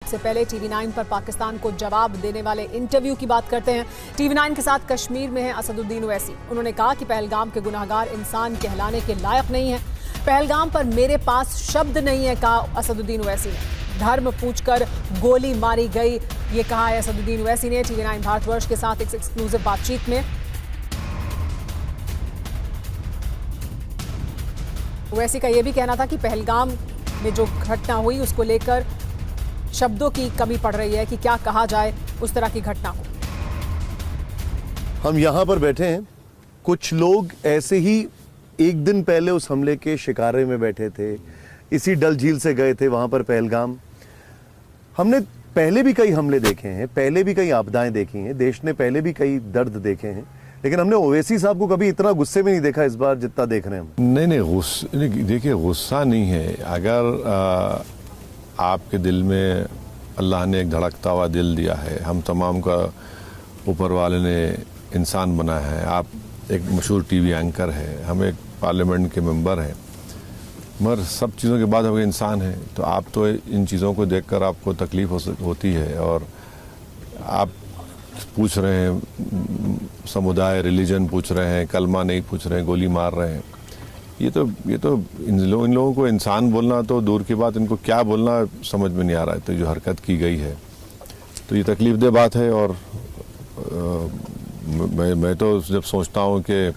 से पहले TV9 पर पाकिस्तान को जवाब देने वाले इंटरव्यू की बात करते हैं। TV9 के साथ कश्मीर में है असदुद्दीन ओवैसी। उन्होंने कहा कि पहलगाम के गुनहगार इंसान कहलाने के लायक नहीं है। पहलगाम पर मेरे पास शब्द नहीं है, कहा असदुद्दीन ओवैसी ने। धर्म पूछकर गोली मारी गई, ये कहा है असदुद्दीन ओवैसी ने TV9 भारतवर्ष के साथ एक एक्सक्लूसिव बातचीत में। ओवैसी का यह भी कहना था कि पहलगाम में जो घटना हुई उसको लेकर शब्दों की कमी पड़ रही है कि क्या कहा जाए उस तरह की घटना को। हम यहाँ पर बैठे हैं, कुछ लोग ऐसे ही एक दिन पहले उस हमले के शिकारे में बैठे थे, इसी डल झील से गए थे वहाँ पर पहलगाम। हमने पहले भी कई हमले देखे हैं, पहले भी कई आपदाएं देखी हैं, देश ने पहले भी कई दर्द देखे हैं, लेकिन हमने ओवैसी साहब को कभी इतना गुस्से में नहीं देखा इस बार जितना देख रहे हैं हम। नहीं, देखिए गुस्सा नहीं है। अगर आपके दिल में अल्लाह ने एक धड़कता हुआ दिल दिया है, हम तमाम का ऊपर वाले ने इंसान बनाया है। आप एक मशहूर TV एंकर है, हम एक पार्लियामेंट के मेंबर हैं, मगर सब चीज़ों के बाद हम इंसान हैं। तो आप तो इन चीज़ों को देखकर आपको तकलीफ़ होती है। और आप पूछ रहे हैं समुदाय, रिलीजन पूछ रहे हैं, कलमा नहीं पूछ रहे हैं, गोली मार रहे हैं। ये तो इन लोगों को इंसान बोलना तो दूर की बात, इनको क्या बोलना समझ में नहीं आ रहा है। तो जो हरकत की गई है तो ये तकलीफ़देह बात है। और मैं तो जब सोचता हूँ कि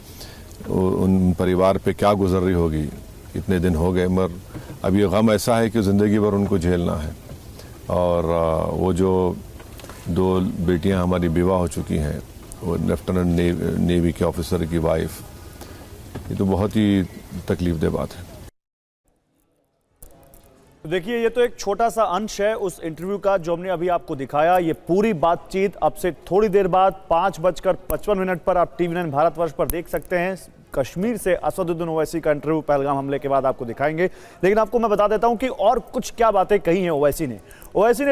उन परिवार पे क्या गुजर रही होगी, इतने दिन हो गए, मगर अब ये गम ऐसा है कि ज़िंदगी भर उनको झेलना है। और वो जो 2 बेटियां हमारी विवाह हो चुकी हैं, वो लेफ्टिनेंट नेवी के ऑफिसर की वाइफ, ये तो बहुत ही तकलीफदेह बात है। देखिए, ये तो एक छोटा सा अंश है उस इंटरव्यू का जो हमने अभी आपको दिखाया। ये पूरी बातचीत अब से थोड़ी देर बाद 5:55 पर आप TV9 भारतवर्ष पर देख सकते हैं। कश्मीर से असदुद्दीन ओवैसी का इंटरव्यू पहलगाम हमले के बाद आपको दिखाएंगे। लेकिन आपको मैं बता देता हूं कि और कुछ क्या बातें कही हैं ओवैसी ने।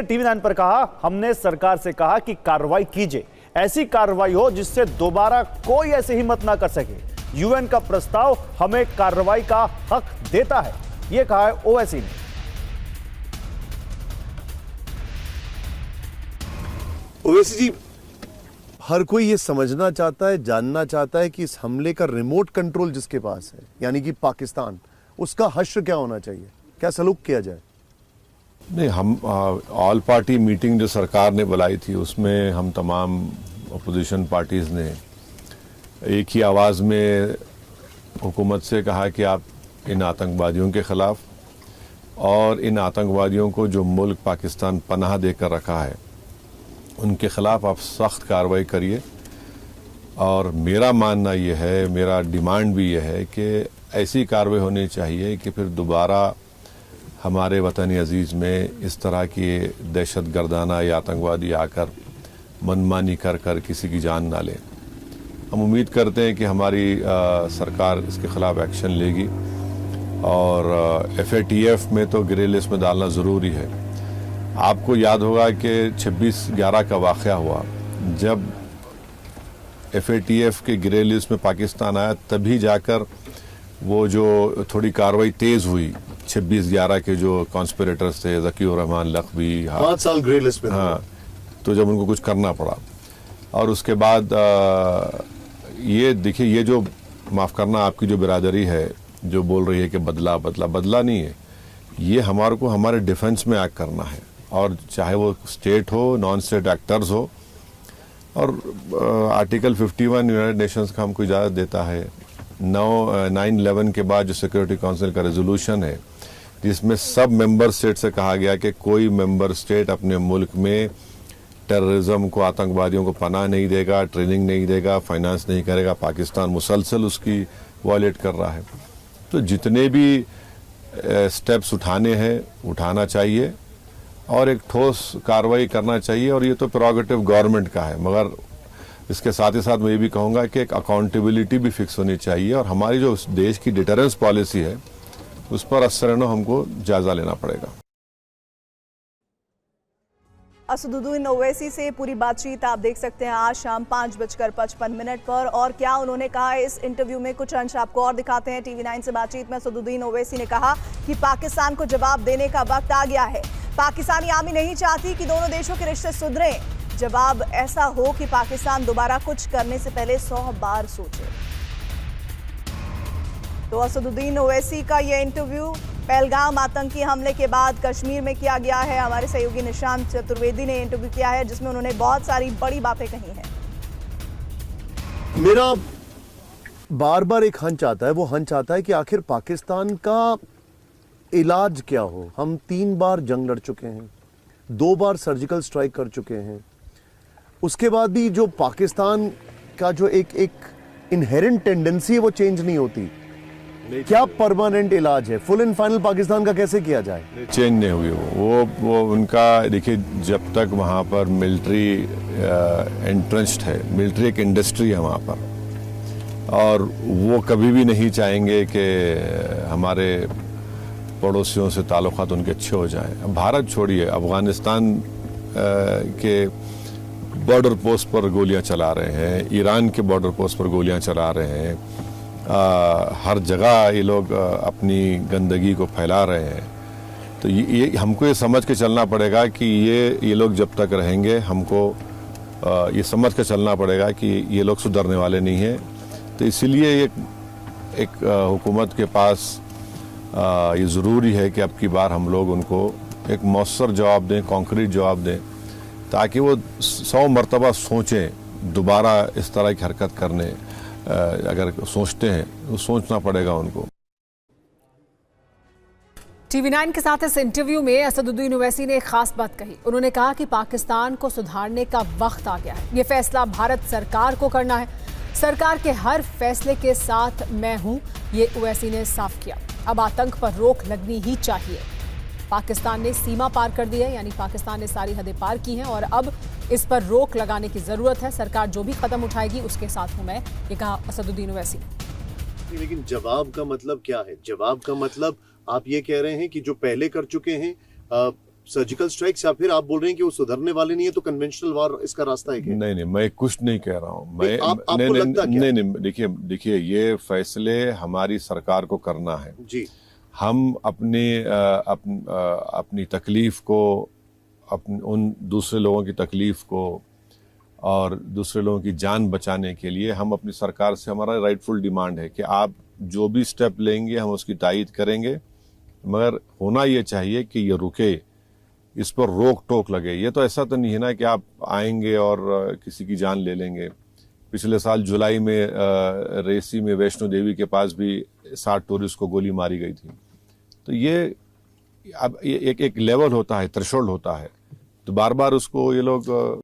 TV9 पर कहा, हमने सरकार से कहा कि कार्रवाई कीजिए, ऐसी कार्रवाई हो जिससे दोबारा कोई ऐसी हिम्मत ना कर सके। UN का प्रस्ताव हमें कार्रवाई का हक देता है, यह कहा है ओवैसी ने। ओवैसी जी, हर कोई ये समझना चाहता है, जानना चाहता है कि इस हमले का रिमोट कंट्रोल जिसके पास है, यानी कि पाकिस्तान, उसका हश्र क्या होना चाहिए, क्या सलूक किया जाए? नहीं, हम ऑल पार्टी मीटिंग जो सरकार ने बुलाई थी उसमें हम तमाम अपोजिशन पार्टीज ने एक ही आवाज़ में हुकूमत से कहा कि आप इन आतंकवादियों के ख़िलाफ़ और इन आतंकवादियों को जो मुल्क पाकिस्तान पनाह देकर रखा है उनके ख़िलाफ़ आप सख्त कार्रवाई करिए। और मेरा मानना ये है, मेरा डिमांड भी ये है कि ऐसी कार्रवाई होनी चाहिए कि फिर दोबारा हमारे वतन अजीज़ में इस तरह की दहशत गर्दाना या आतंकवादी आकर मनमानी कर कर किसी की जान ना लें। हम उम्मीद करते हैं कि हमारी सरकार इसके ख़िलाफ़ एक्शन लेगी। और FATF में तो ग्रे लिस्ट में डालना ज़रूरी है। आपको याद होगा कि 26/11 का वाक़या हुआ, जब FATF के ग्रे लिस्ट में पाकिस्तान आया तभी जाकर वो जो थोड़ी कार्रवाई तेज़ हुई। 26/11 के जो कॉन्स्पिरेटर्स थे, ज़कीउर रहमान लखवी, 5 साल ग्रे लिस्ट में, हाँ, तो जब उनको कुछ करना पड़ा। और उसके बाद ये देखिए, ये जो माफ़ करना आपकी जो बिरादरी है जो बोल रही है कि बदला नहीं है, ये हमारे को हमारे डिफेंस में एक्ट करना है। और चाहे वो स्टेट हो, नॉन स्टेट एक्टर्स हो। और आर्टिकल 51 यूनाइटेड नेशंस का हमको इजाज़त देता है। 9/11 के बाद जो सिक्योरिटी काउंसिल का रेजोल्यूशन है जिसमें सब मेंबर स्टेट से कहा गया कि कोई मेंबर स्टेट अपने मुल्क में टेररिज्म को, आतंकवादियों को पनाह नहीं देगा, ट्रेनिंग नहीं देगा, फाइनेंस नहीं करेगा। पाकिस्तान मुसलसल उसकी वायलेट कर रहा है। तो जितने भी स्टेप्स उठाने हैं उठाना चाहिए और एक ठोस कार्रवाई करना चाहिए। और ये तो प्रेरोगेटिव गवर्नमेंट का है, मगर इसके साथ ही साथ मैं ये भी कहूँगा कि एक अकाउंटेबिलिटी भी फिक्स होनी चाहिए। और हमारी जो देश की डिटरेंस पॉलिसी है उस पर असरनो हमको जायज़ा लेना पड़ेगा। असदुद्दीन ओवैसी से पूरी बातचीत आप देख सकते हैं आज शाम 5:55 पर। और क्या उन्होंने कहा इस इंटरव्यू में, कुछ अंश आपको और दिखाते हैं। TV9 से बातचीत में असदुद्दीन ओवैसी ने कहा कि पाकिस्तान को जवाब देने का वक्त आ गया है। पाकिस्तानी आर्मी नहीं चाहती कि दोनों देशों के रिश्ते सुधरे। जवाब ऐसा हो कि पाकिस्तान दोबारा कुछ करने से पहले 100 बार सोचे। तो असदुद्दीन ओवैसी का यह इंटरव्यू पहलगाम आतंकी हमले के बाद कश्मीर में किया गया है। हमारे सहयोगी निशांत चतुर्वेदी ने इंटरव्यू किया है, जिसमें उन्होंने बहुत सारी बड़ी बातें कही हैं। मेरा बार बार एक हंच आता है, वो हंच आता है कि आखिर पाकिस्तान का इलाज क्या हो। हम 3 बार जंग लड़ चुके हैं, 2 बार सर्जिकल स्ट्राइक कर चुके हैं, उसके बाद भी जो पाकिस्तान का जो एक इनहेरेंट टेंडेंसी है वो चेंज नहीं होती। क्या परमानेंट इलाज है? फुल एंड फाइनल पाकिस्तान का कैसे किया जाए? चेंज नहीं हुई वो उनका। देखिए, जब तक वहाँ पर मिलिट्री एंट्रेंस्ड है, मिलिट्री एक इंडस्ट्री है वहाँ पर, और वो कभी भी नहीं चाहेंगे कि हमारे पड़ोसियों से ताल्लुकात उनके अच्छे हो जाएं। भारत छोड़िए, अफगानिस्तान के बॉर्डर पोस्ट पर गोलियां चला रहे हैं, ईरान के बॉर्डर पोस्ट पर गोलियां चला रहे हैं, हर जगह ये लोग अपनी गंदगी को फैला रहे हैं। तो ये हमको ये समझ के चलना पड़ेगा कि ये लोग जब तक रहेंगे, हमको ये समझ के चलना पड़ेगा कि ये लोग सुधरने वाले नहीं हैं। तो इसीलिए एक हुकूमत के पास ये ज़रूरी है कि अब की बार हम लोग उनको एक मौसर जवाब दें, कॉन्क्रीट जवाब दें, ताकि वो 100 मरतबा सोचें दोबारा इस तरह की हरकत करने। अगर सोचते हैं तो सोचना पड़ेगा उनको। TV9 के साथ इस इंटरव्यू में असदुद्दीन ओवैसी ने एक खास बात कही। उन्होंने कहा कि पाकिस्तान को सुधारने का वक्त आ गया है। ये फैसला भारत सरकार को करना है। सरकार के हर फैसले के साथ मैं हूं, ये ओवैसी ने साफ किया। अब आतंक पर रोक लगनी ही चाहिए। पाकिस्तान ने सीमा पार कर दी है, यानी पाकिस्तान ने सारी हदें पार की हैं और अब इस पर रोक लगाने की जरूरत है। सरकार जो भी कदम उठाएगी उसके साथ हूं मैं, ये कहा असदुद्दीन ओवैसी ने। लेकिन जवाब का मतलब क्या है? जवाब का मतलब आप ये कह रहे हैं कि जो पहले कर चुके हैं सर्जिकल स्ट्राइक्स, या फिर आप बोल रहे हैं कि वो सुधरने वाले नहीं है, तो कन्वेंशनल वार इसका रास्ता है क्या? नहीं, मैं कुछ नहीं कह रहा हूँ। नहीं, देखिए, ये फैसले हमारी सरकार को करना है जी। हम अपनी तकलीफ को, उन दूसरे लोगों की तकलीफ को और दूसरे लोगों की जान बचाने के लिए हम अपनी सरकार से, हमारा राइटफुल डिमांड है कि आप जो भी स्टेप लेंगे हम उसकी तायीद करेंगे, मगर होना ये चाहिए कि ये रुके, इस पर रोक टोक लगे। ये तो ऐसा तो नहीं है ना कि आप आएंगे और किसी की जान ले लेंगे। पिछले साल जुलाई में रेसी में वैष्णो देवी के पास भी 60 टूरिस्ट को गोली मारी गई थी। तो ये अब एक लेवल होता है, थ्रेशोल्ड होता है, तो बार बार उसको ये लोग